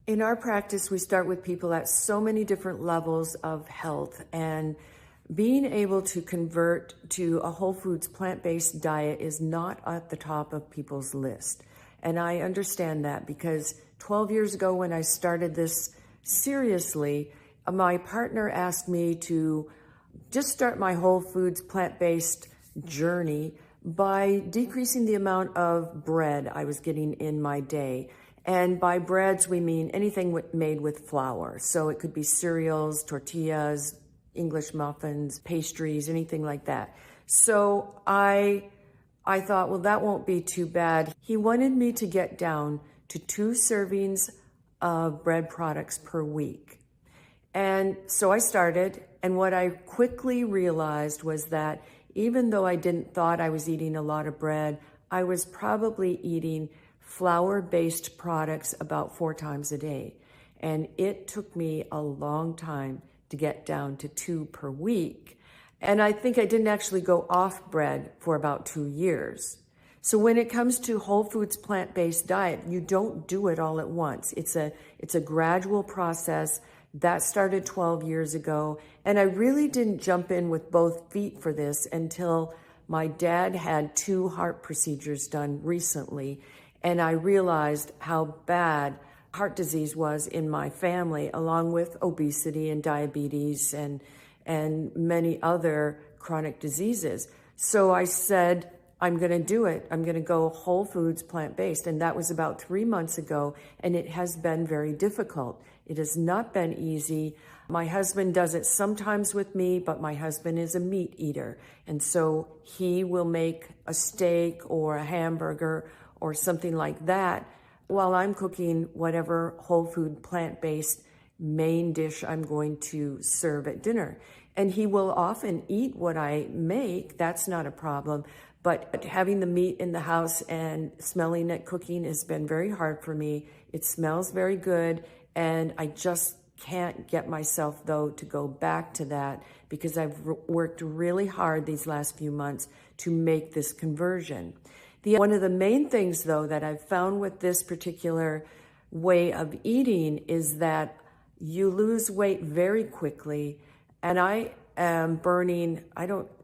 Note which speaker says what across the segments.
Speaker 1: In our practice, we start with people at so many different levels of health, and being able to convert to a whole foods plant-based diet is not at the top of people's list. And I understand that because 12 years ago when I started this seriously, my partner asked me to just start my whole foods plant-based journey by decreasing the amount of bread I was getting in my day. And by breads, we mean anything made with flour. So it could be cereals, tortillas, English muffins, pastries, anything like that. So I thought, well, that won't be too bad. He wanted me to get down to 2 servings of bread products per week. And so I started, and what I quickly realized was that even though I didn't thought I was eating a lot of bread, I was probably eating flour-based products about 4 times a day. And it took me a long time to get down to 2 per week. And I think I didn't actually go off bread for about 2 years. So when it comes to whole foods plant-based diet, you don't do it all at once. It's a gradual process. That started 12 years ago. And I really didn't jump in with both feet for this until my dad had 2 heart procedures done recently. And I realized how bad heart disease was in my family, along with obesity and diabetes and many other chronic diseases. So I said, I'm going to do it. I'm going to go whole foods plant-based. And that was about 3 months ago. And it has been very difficult. It has not been easy. My husband does it sometimes with me, but my husband is a meat eater. And so he will make a steak or a hamburger or something like that while I'm cooking whatever whole food plant-based main dish I'm going to serve at dinner. And he will often eat what I make. That's not a problem. But having the meat in the house and smelling it cooking has been very hard for me. It smells very good, and I just can't get myself, though, to go back to that because I've worked really hard these last few months to make this conversion. One of the main things, though, that I've found with this particular way of eating is that you lose weight very quickly, and I am burning,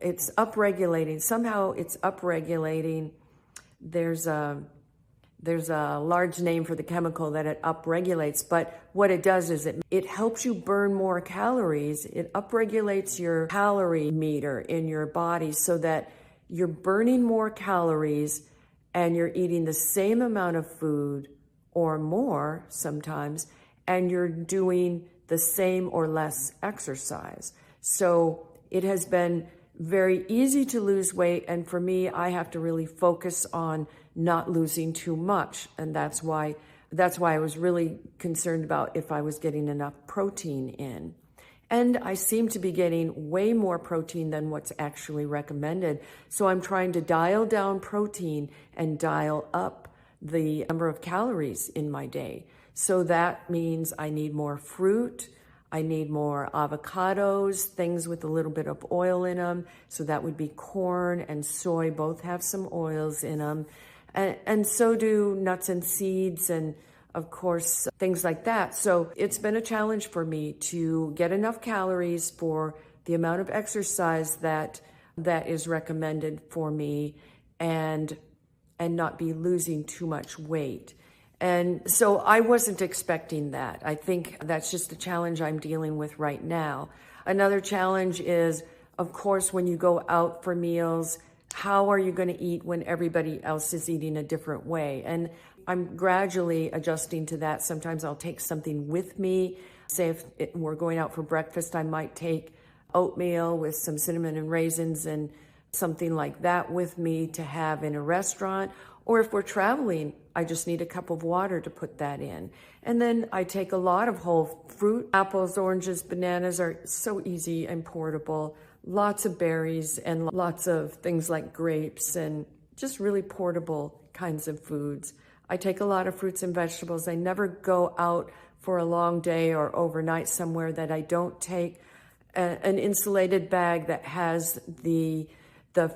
Speaker 1: it's upregulating. Somehow it's upregulating. There's a large name for the chemical that it upregulates, but what it does is it helps you burn more calories. It upregulates your calorie meter in your body so that you're burning more calories and you're eating the same amount of food or more sometimes, and you're doing the same or less exercise. So it has been very easy to lose weight, and for me, I have to really focus on not losing too much, and that's why I was really concerned about if I was getting enough protein in. And I seem to be getting way more protein than what's actually recommended. So I'm trying to dial down protein and dial up the number of calories in my day. So that means I need more fruit. I need more avocados, things with a little bit of oil in them. So that would be corn and soy, both have some oils in them. And so do nuts and seeds and, of course, things like that. So it's been a challenge for me to get enough calories for the amount of exercise that is recommended for me and not be losing too much weight. And so I wasn't expecting that. I think that's just the challenge I'm dealing with right now. Another challenge is, of course, when you go out for meals, how are you going to eat when everybody else is eating a different way? And I'm gradually adjusting to that. Sometimes I'll take something with me. Say if we're going out for breakfast, I might take oatmeal with some cinnamon and raisins and something like that with me to have in a restaurant. Or if we're traveling, I just need a cup of water to put that in. And then I take a lot of whole fruit. Apples, oranges, bananas are so easy and portable. Lots of berries and lots of things like grapes and just really portable kinds of foods. I take a lot of fruits and vegetables. I never go out for a long day or overnight somewhere that I don't take an insulated bag that has the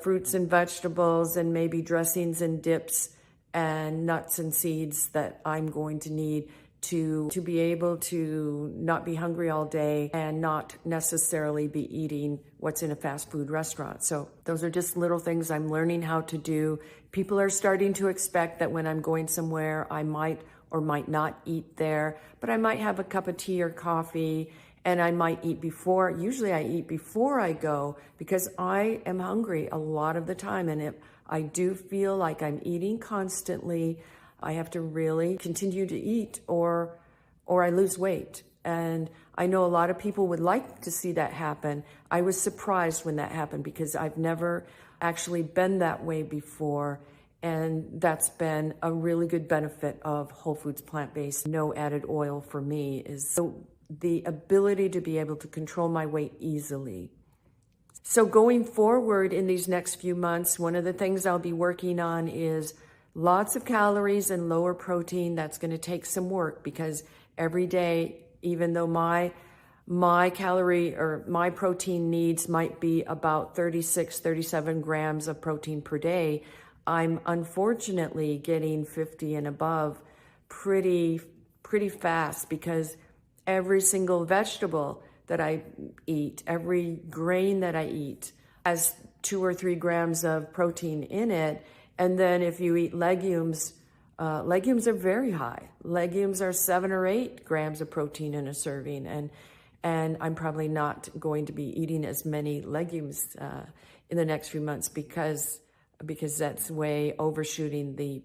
Speaker 1: fruits and vegetables and maybe dressings and dips and nuts and seeds that I'm going to need to be able to not be hungry all day and not necessarily be eating what's in a fast food restaurant. So those are just little things I'm learning how to do. People are starting to expect that when I'm going somewhere, I might or might not eat there, but I might have a cup of tea or coffee, and I might eat before. Usually I eat before I go because I am hungry a lot of the time, and if I do feel like I'm eating constantly, I have to really continue to eat or I lose weight. And I know a lot of people would like to see that happen. I was surprised when that happened because I've never actually been that way before. And that's been a really good benefit of whole foods plant-based, no added oil for me, is the ability to be able to control my weight easily. So going forward in these next few months, one of the things I'll be working on is lots of calories and lower protein. That's going to take some work because every day, even though my calorie or my protein needs might be about 36, 37 grams of protein per day, I'm unfortunately getting 50 and above pretty fast because every single vegetable that I eat, every grain that I eat has 2 or 3 grams of protein in it. And then if you eat legumes, legumes are very high. Legumes are 7 or 8 grams of protein in a serving. And I'm probably not going to be eating as many legumes in the next few months because that's way overshooting the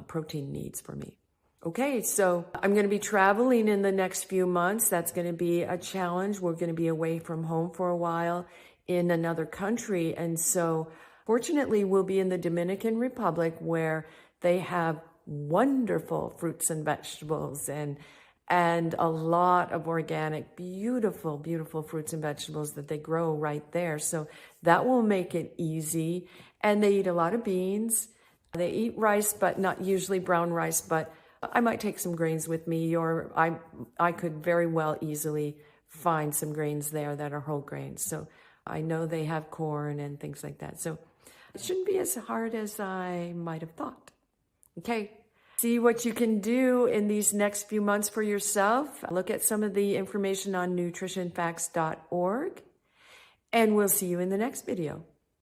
Speaker 1: protein needs for me. Okay, so I'm going to be traveling in the next few months. That's going to be a challenge. We're going to be away from home for a while in another country. And so fortunately, we'll be in the Dominican Republic where they have wonderful fruits and vegetables and a lot of organic, beautiful fruits and vegetables that they grow right there. So that will make it easy. And they eat a lot of beans. They eat rice, but not usually brown rice, but I might take some grains with me, or I could very well easily find some grains there that are whole grains. So I know they have corn and things like that. So it shouldn't be as hard as I might have thought. Okay. See what you can do in these next few months for yourself. Look at some of the information on nutritionfacts.org, and we'll see you in the next video.